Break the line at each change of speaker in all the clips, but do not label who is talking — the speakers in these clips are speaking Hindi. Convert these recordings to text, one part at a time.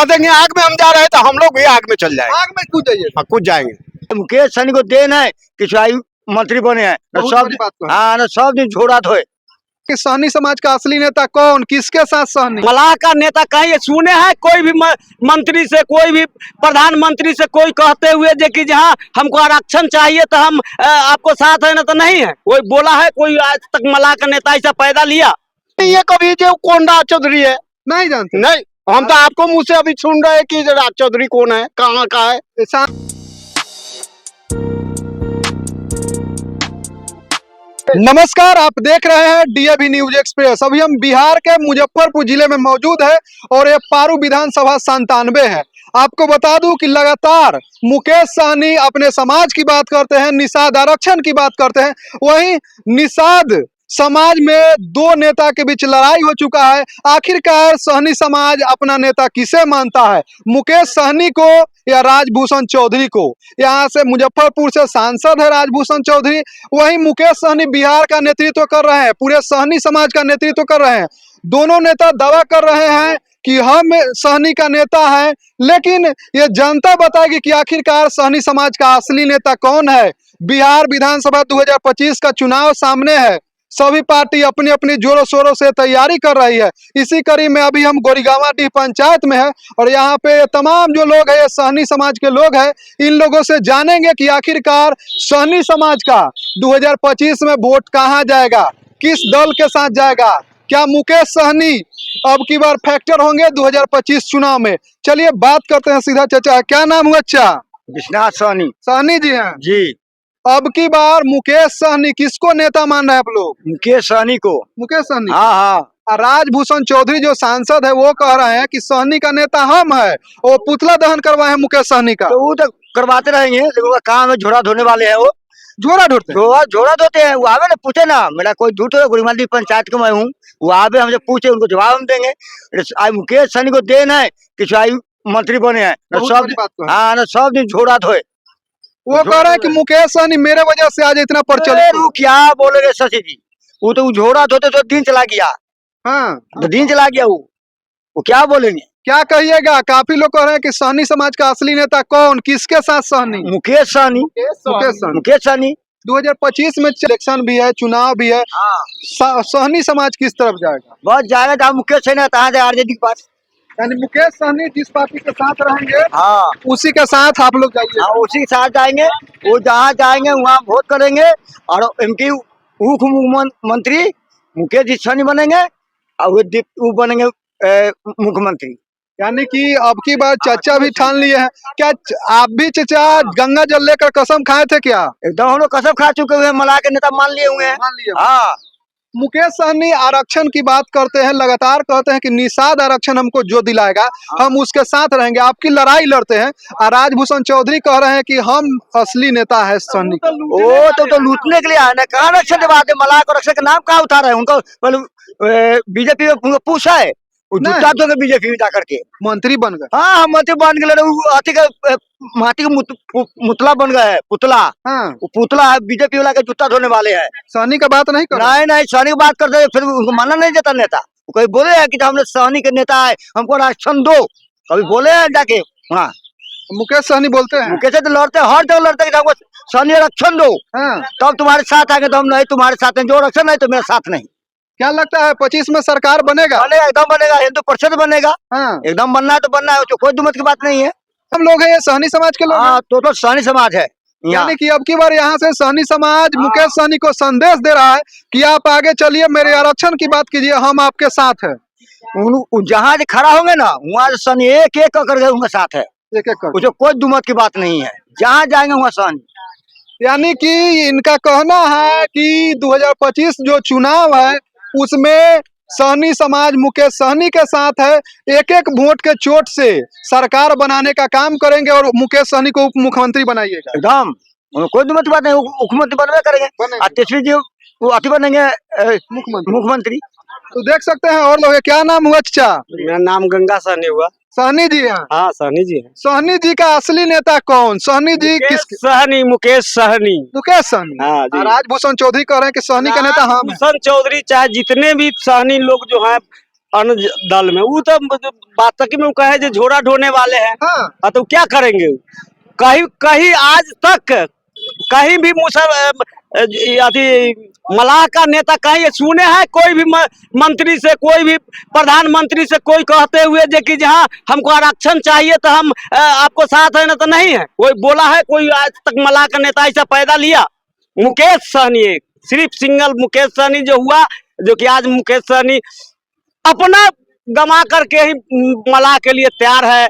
कह देंगे आग में हम जा रहे हैं तो हम लोग भी आग में चल जाएंगे,
आग में कूद जाइए।
हाँ, कूद जाएंगे।
मुकेश सहनी को देन है कि चाहे मंत्री बने हैं न
बहुत
सब
बड़ी बात कही।
हाँ न सब दिन झोड़ा धोए।
कि सहनी समाज का असली नेता कौन, किसके साथ सहनी?
मलाह का नेता कहीं सुने हैं कोई भी मंत्री से, कोई भी प्रधानमंत्री से कोई कहते हुए जे कि जहाँ हमको आरक्षण चाहिए तो हम आपको साथ है ना, तो नहीं है कोई बोला है कोई आज तक मलाह का नेता ऐसा पैदा लिया ये कभी जो कौन राज चौधरी है
नहीं जानते।
नहीं, हम तो आपको मुंह से अभी सुन रहे हैं कि राज चौधरी कौन है, कहाँ का है।
नमस्कार, आप देख रहे हैं डीएवी न्यूज एक्सप्रेस। अभी हम बिहार के मुजफ्फरपुर जिले में मौजूद है और ये पारू विधानसभा 97 है। आपको बता दूं कि लगातार मुकेश सहनी अपने समाज की बात करते हैं, निषाद आरक्षण की बात करते हैं। वहीं निषाद समाज में दो नेता के बीच लड़ाई हो चुका है। आखिरकार सहनी समाज अपना नेता किसे मानता है, मुकेश सहनी को या राजभूषण चौधरी को? यहाँ से मुजफ्फरपुर से सांसद है राजभूषण चौधरी। वहीं मुकेश सहनी बिहार का नेतृत्व कर रहे हैं, पूरे सहनी समाज का नेतृत्व कर रहे हैं। दोनों नेता दावा कर रहे हैं कि हम सहनी का नेता है, लेकिन ये जनता बताएगी कि आखिरकार सहनी समाज का असली नेता कौन है। बिहार विधानसभा 2025 का चुनाव सामने है, सभी पार्टी अपनी अपनी जोरों शोरों से तैयारी कर रही है। इसी कड़ी में अभी हम गोरीगांवाडीह पंचायत में है और यहाँ पे तमाम जो लोग है ये सहनी समाज के लोग हैं। इन लोगों से जानेंगे कि आखिरकार सहनी समाज का 2025 में वोट कहाँ जाएगा, किस दल के साथ जाएगा, क्या मुकेश सहनी अब की बार फैक्टर होंगे 2025 चुनाव में। चलिए बात करते हैं सीधा। चाचा क्या नाम हुआ? अच्छा,
विश्वनाथ सहनी।
सहनी जी हैं
जी।
अब की बार मुकेश सहनी किसको नेता मान रहे हैं आप लोग?
मुकेश सहनी को।
मुकेश सहनी।
हाँ हाँ।
राजभूषण चौधरी जो सांसद है वो कह रहे हैं कि सहनी का नेता हम है, वो पुतला दहन करवाए हैं मुकेश सहनी का।
तो वो तो करवाते रहेंगे, लेकिन काम है झोड़ा धोने वाले हैं। वो
झोरा ढोते हैं।
झोड़ा धोते हैं। वो आवे ना पूछे ना, मेरा कोई झूठ है, गोरीगांवाडीह पंचायत के मैं हूँ, वो आवे हमसे पूछे, उनको जवाब हम देंगे। आज मुकेश सहनी को देन है कि चाहे मंत्री बने हैं न
बहुत
सब
बड़ी बात कही।
हाँ न सब दिन झोड़ा धोए।
वो कह रहे हैं कि मुकेश सहनी मेरे वजह से आज इतना प्रचलित।
वो क्या बोलेंगे शशि जी, वो तो झोड़ा धोते तो दिन चला गया।
हाँ,
तो दिन चला गया वो क्या बोलेंगे?
क्या कहिएगा? काफी लोग कह रहे हैं कि सहनी समाज का असली नेता कौन, किसके साथ सहनी?
मुकेश सहनी।
मुकेश सहनी।
मुकेश सहनी
2025 में इलेक्शन भी है, चुनाव भी है, सहनी समाज किस तरफ जाएगा?
बहुत जाएगा जहाँ मुकेश सहनी कहाँ जाए, आरजेडी के पास।
यानी मुकेश सहनी जिस पार्टी के साथ रहेंगे
हाँ
उसी के साथ आप लोग जाइए।
हाँ, उसी के साथ जाएंगे। वो जहाँ जाएंगे वहाँ वोट करेंगे और इनकी उप मुख्यमंत्री मुकेश जी सहनी बनेंगे और वो बनेंगे मुख्यमंत्री।
यानी कि अब की बार चचा भी ठान लिए हैं। क्या आप भी चचा गंगा जल लेकर कसम खाए थे क्या?
एकदम हम लोग कसम खा चुके हुए हैं, मलाह के नेता मान लिए हुए हैं।
मान लिए।
हाँ।
मुकेश सहनी आरक्षण की बात करते हैं, लगातार कहते हैं कि निषाद आरक्षण हमको जो दिलाएगा हम उसके साथ रहेंगे। आपकी लड़ाई लड़ते हैं और राजभूषण चौधरी कह रहे हैं कि हम असली नेता है सहनी।
वो तो लूटने के लिए आए ना, कहाँ आरक्षण दिवाते? मलाह को आरक्षण का नाम कहाँ उठा रहे हैं? उनको बीजेपी में पूछा है, जुटा दोगे बीजेपी में जाकर के
मंत्री बन गए।
हाँ मंत्री बन गए, माटी का मुतला बन गए है, पुतला।
हाँ,
वो पुतला है, बीजेपी वाला के जूता धोने वाले हैं।
सहनी का बात नहीं कर।
नहीं सहनी की बात करते हैं, फिर उनको मानना नहीं देता नेता। वो कभी बोले है कि हमने सहनी के नेता है, हमको आरक्षण दो, कभी बोले हैं जाके? हाँ,
मुकेश सहनी बोलते हैं।
मुकेश तो लड़ते, हर जगह लड़ते कि हमको सहनी आरक्षण दो,
हाँ,
तब तुम्हारे साथ आएंगे। तो हम नहीं तुम्हारे साथ हैं, जो आरक्षण नहीं तो मेरे साथ नहीं।
क्या लगता है 25 में सरकार बनेगा?
बनेगा, एकदम बनेगा, हिंदू परिषद बनेगा।
हाँ,
एकदम बनना है तो बनना है, कोई दुमत की बात नहीं है।
हम लोग हैं ये सहनी समाज के लोग हैं।
हाँ, तो सहनी समाज है यहाँ।
यानी कि अब की बार यहाँ से सहनी समाज मुकेश सहनी को संदेश दे रहा है कि आप आगे चलिए, मेरे आरक्षण की बात कीजिए, हम आपके साथ है।
जहाँ खड़ा होंगे ना वहाँ सहनी एक एक करके उनके साथ है,
एक एक कर।
उसमें कोई दुमत की बात नहीं है, जहाँ जाएंगे वहाँ सहनी।
यानी कि इनका कहना है कि 2025 जो चुनाव है उसमें सहनी समाज मुकेश सहनी के साथ है। एक एक वोट के चोट से सरकार बनाने का काम करेंगे और मुकेश सहनी को उप मुख्यमंत्री बनाइएगा।
एकदम कोई दुमत की बात नहीं, मुख्यमंत्री बनवे करेंगे। और तेजस्वी जी वो अति बनेंगे मुख्यमंत्री।
तो देख सकते हैं और लोग। क्या नाम हुआ चाचा?
मेरा नाम गंगा सहनी हुआ।
सहनी जी हैं।
हाँ सहनी जी है।
सहनी जी का असली नेता कौन? सहनी जी किस?
सहनी, मुकेश सहनी।
मुकेश सहनी।
हाँ जी।
राजभूषण चौधरी कह रहे हैं कि सहनी का नेता हम हैं।
राजभूषण चौधरी चाहे जितने भी सहनी लोग जो हैं अन्य दल में वो तो बात में वो कहे जो झोरा ढोने वाले हैं।
हाँ
तो क्या करेंगे? कहीं कहीं आज तक कहीं भी मलाह का नेता कहीं सुने हैं कोई भी मंत्री से, कोई भी प्रधानमंत्री से कोई कहते हुए जो कि जहाँ हमको आरक्षण चाहिए तो हम आपको साथ है ना? तो नहीं है कोई बोला है कोई आज तक मलाह का नेता ऐसा पैदा लिया? मुकेश सहनी, सिर्फ सिंगल मुकेश सहनी जो हुआ, जो कि आज मुकेश सहनी अपना गमा करके ही मलाह के लिए तैयार है,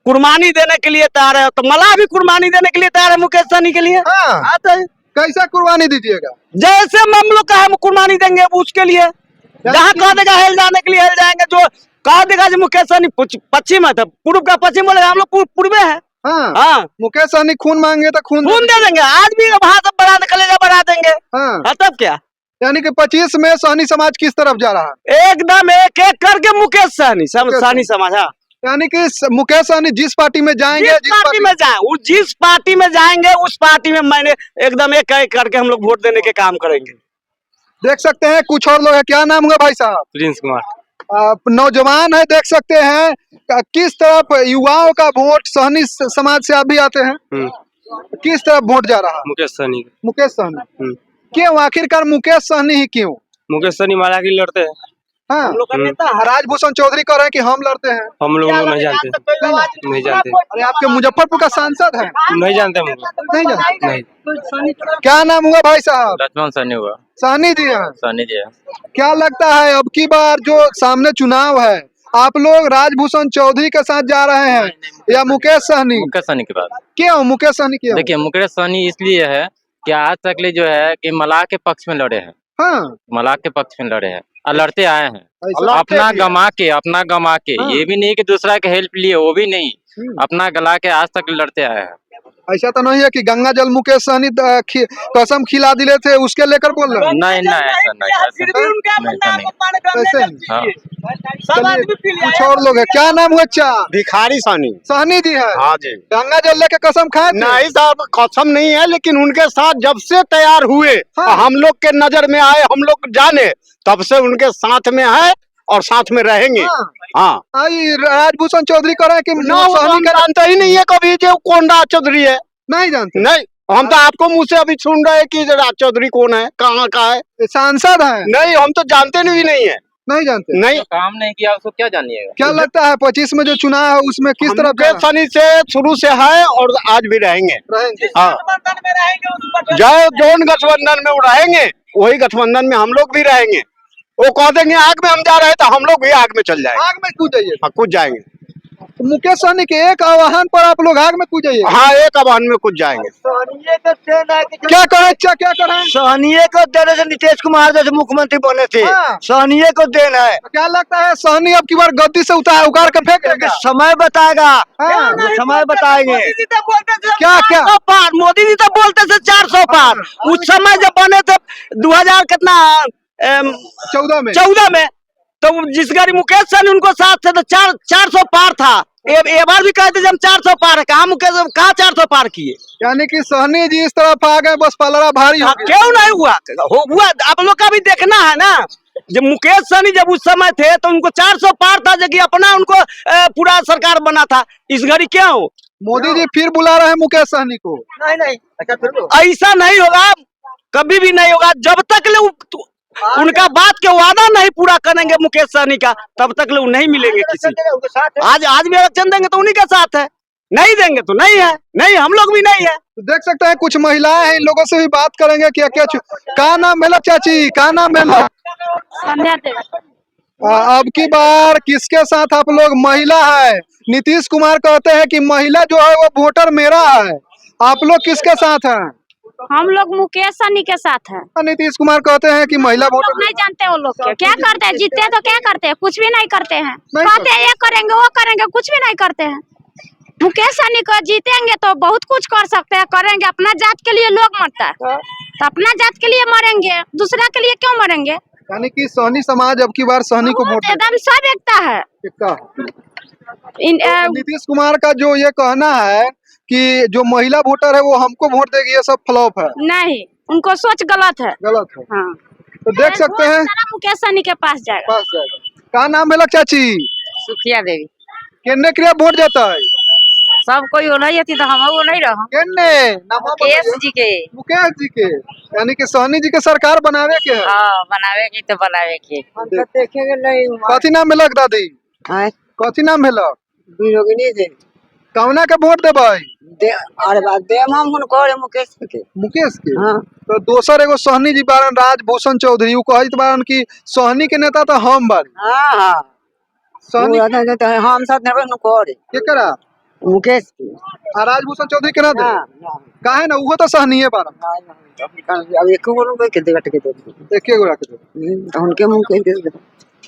कुर्बानी देने के लिए तैयार है। तो मलाह भी कुर्बानी देने के लिए तैयार है मुकेश सहनी के लिए।
हाँ।
आता है
कैसा कुर्बानी दीजिएगा?
जैसे हम लोग का हम कुर्बानी देंगे उसके लिए, जहाँ कह देगा हेल जाने के लिए हेल जाएंगे। जो कह देगा जो मुकेश सहनी पश्चिम है तो पूर्व का पश्चिम बोलेगा, हम लोग पूर्वे है।
हाँ
हाँ
मुकेश सहनी खून मांगे तो खून
दे देंगे, आज भी वहां से बढ़ा कलेजा बढ़ा देंगे।
हाँ
तब क्या?
यानी कि 25 में सहनी समाज किस तरफ जा रहा है?
एकदम एक एक करके मुकेश सहनी सहनी समाज। हाँ
यानी कि मुकेश सहनी जिस पार्टी में जाएंगे,
जिस पार्टी में जाए, वो जिस पार्टी में जाएंगे उस पार्टी में मैंने एकदम एक करके हम लोग वोट देने के काम करेंगे।
देख सकते हैं कुछ और लोग हैं। क्या नाम हुआ भाई साहब?
प्रिंस कुमार।
नौजवान है, देख सकते हैं किस तरफ युवाओं का वोट सहनी समाज से आप भी आते हैं, किस तरफ वोट जा रहा है?
मुकेश सहनी।
मुकेश सहनी क्यों? आखिरकार मुकेश सहनी ही क्यों?
मुकेश सहनी माला की लड़ते हैं।
हाँ राजभूषण चौधरी कह रहे हैं कि हम लड़ते हैं।
हम लोग नहीं जानते, नहीं जानते।
अरे आपके मुजफ्फरपुर का सांसद है?
नहीं जानते,
नहीं जानते।
नहीं।
क्या नाम हुआ भाई साहब?
लक्ष्मण सहनी हुआ।
सहनी जी हैं।
सहनी जी है।
क्या लगता है अब की बार जो सामने चुनाव है, आप लोग राजभूषण चौधरी के साथ जा रहे हैं या मुकेश सहनी?
मुकेश सहनी के बाद।
क्यों मुकेश सहनी? क्यों?
देखिए मुकेश सहनी इसलिए है कि आज तक जो है कि मलाह के पक्ष में लड़े हैं।
हाँ
मलाह के पक्ष में लड़े हैं और लड़ते आए हैं,
लड़ते
अपना
भी
गमा के
हाँ।
ये भी नहीं कि दूसरा के हेल्प लिए, वो भी नहीं, अपना गला के आज तक लड़ते आए हैं।
ऐसा तो नहीं है कि गंगा जल मुकेश सहनी कसम खिला दिले थे उसके लेकर बोल रहे हैं?
नहीं नहीं ऐसा नहीं,
ऐसे नहीं।
हाँ।
चलिए कुछ और लोग है। क्या नाम हुआ? चा
भिखारी सहनी।
सहनी जी है।
हाँ जी।
गंगा जल लेके कसम खाए थे?
नहीं साहब कसम नहीं है, लेकिन उनके साथ जब से तैयार हुए
हाँ।
हम लोग के नजर में आए, हम लोग जाने, तब से उनके साथ में है और साथ में रहेंगे। हाँ
राजभूषण चौधरी कह रहे हैं कि
हम जानते ही नहीं है कभी जो कौन राज चौधरी है।
नहीं जानते?
नहीं, हम तो आपको मुंह से अभी सुन रहे हैं कि राज चौधरी कौन है, कहाँ का है।
सांसद है?
नहीं, हम तो जानते भी नहीं है।
नहीं जानते?
नहीं।
जो काम नहीं किया उसको क्या जानिएगा?
क्या लगता है 25 में जो चुनाव है उसमें किस तरह
मुकेश सहनी से शुरू से है और आज भी रहेंगे। हाँ जौन गठबंधन में वो रहेंगे, वही गठबंधन में हम लोग भी रहेंगे। वो कह देंगे आग में हम जा रहे हैं तो हम लोग भी आग में चल जाएंगे।
आग में कूद जाइए?
हाँ कूद जाएंगे।
तो मुकेश सहनी के एक आह्वान पर आप लोग आग में कूद जाइए?
हाँ एक आह्वान में कूद जाएंगे।
क्या करें? क्या करें?
सहनीय को देने से नीतीश कुमार जैसे मुख्यमंत्री बने थे,
हाँ।
सहनीय को देना है।
क्या लगता है सहनी अब की बार गद्दी से उगार के फेंक देगा?
समय बताएगा।
हाँ।
समय बताएंगे।
क्या क्या?
मोदी जी तो बोलते थे 400 पार। उस समय जब बने थे 2000 कितना 14 में, तो जिस गाड़ी मुकेश सहनी उनको साथ थे तो 400 पार था। ये बार भी कहते हम 400 पार है, कहा मुकेश कहा 400 पार किए?
यानी कि सहनी जी इस तरफ आ गए, बस पलड़ा भारी हो गया।
क्यों नहीं हुआ? आप लोग का भी देखना है ना। जब मुकेश सहनी जब उस समय थे तो उनको 400 पार था, जो कि अपना उनको पूरा सरकार बना था। इस घड़ी क्यों
मोदी जी फिर बुला रहे हैं मुकेश सहनी को?
नहीं
ऐसा नहीं होगा, कभी भी नहीं होगा। जब तक उनका बात के वादा नहीं पूरा करेंगे मुकेश सहनी का, तब तक लोग नहीं मिलेंगे किसी। आज भी आरक्षण देंगे तो उन्हीं के साथ है, नहीं देंगे तो नहीं है। नहीं, हम लोग भी नहीं है।
तो देख सकते हैं कुछ महिलाएं हैं, इन लोगों से भी बात करेंगे। क्या का नाम है चाची? का नाम है? अब की बार किसके साथ आप लोग? महिला है। नीतीश कुमार कहते हैं कि महिला जो है वो वोटर मेरा है। आप लोग किसके साथ हैं?
हम लोग मुकेश सहनी के साथ हैं।
नीतीश कुमार कहते हैं कि महिला वोटर
नहीं जानते वो लोग क्या करते हैं। जीतते तो क्या करते हैं? कुछ भी नहीं करते हैं। कहते हैं ये करेंगे वो करेंगे, कुछ भी नहीं करते हैं। मुकेश सहनी को जीतेंगे तो बहुत कुछ कर सकते हैं, करेंगे। अपना जात के लिए लोग मरता है तो अपना जात के लिए मरेंगे, दूसरा के लिए क्यों मरेंगे?
यानी कि सहनी समाज अब की बार सहनी को वोट
एकदम सब एकता है।
नीतीश कुमार का जो ये कहना है कि जो महिला वोटर है वो हमको वोट देगी, ये सब फ्लॉप है।
नहीं, उनको सोच गलत है।
गलत है।
हाँ।
तो देख सकते हैं
मुकेश सहनी के पास जाएगा।
का नाम है चाची?
सुखिया देवी
केन्ने क्रिया वोट जाता है?
सब कोई वो नहीं थी तो हम वो नहीं रहो
केन्ने नाम
केस जी के
मुकेश जी के, यानी कि सहनी जी के सरकार बनावे के है।
हाँ बनावे की तो बनावे की देखेंगे नहीं
कथी नाम भेलक दादी? कथी नाम भेलक?
बिरोगिनी जी
कौना के वोट देबै?
अरे बात देम हम हुनको रे मुकेश के
मुकेश के।
हाँ
तो दोसर एगो सहनी जी बारन राजभूषण चौधरी, उ कहत बारन कि सहनी के नेता तो हम बारी।
हाँ हाँ
सहनी
हम सब देवे हुनको रे
केकरा?
मुकेश के
आ राजभूषण चौधरी के ना दे?
हाँ
काहे ना, उहो तो सहनीये बारन।
अब एक को के देगा के दे
एके गो रख दे।
उनके मुकेश दे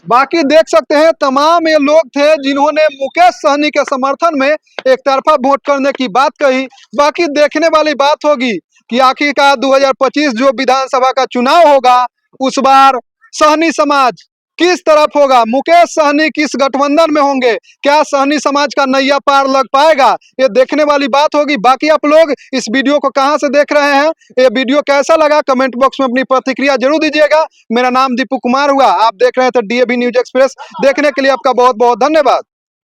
बाकी देख सकते हैं तमाम ये लोग थे जिन्होंने मुकेश सहनी के समर्थन में एक तरफा वोट करने की बात कही। बाकी देखने वाली बात होगी कि आखिरकार 2025 जो विधानसभा का चुनाव होगा उस बार सहनी समाज किस तरफ होगा, मुकेश सहनी किस गठबंधन में होंगे, क्या सहनी समाज का नैया पार लग पाएगा, ये देखने वाली बात होगी। बाकी आप लोग इस वीडियो को कहां से देख रहे हैं, ये वीडियो कैसा लगा कमेंट बॉक्स में अपनी प्रतिक्रिया जरूर दीजिएगा। मेरा नाम दीपू कुमार हुआ, आप देख रहे थे DAB न्यूज एक्सप्रेस। देखने के लिए आपका बहुत बहुत धन्यवाद।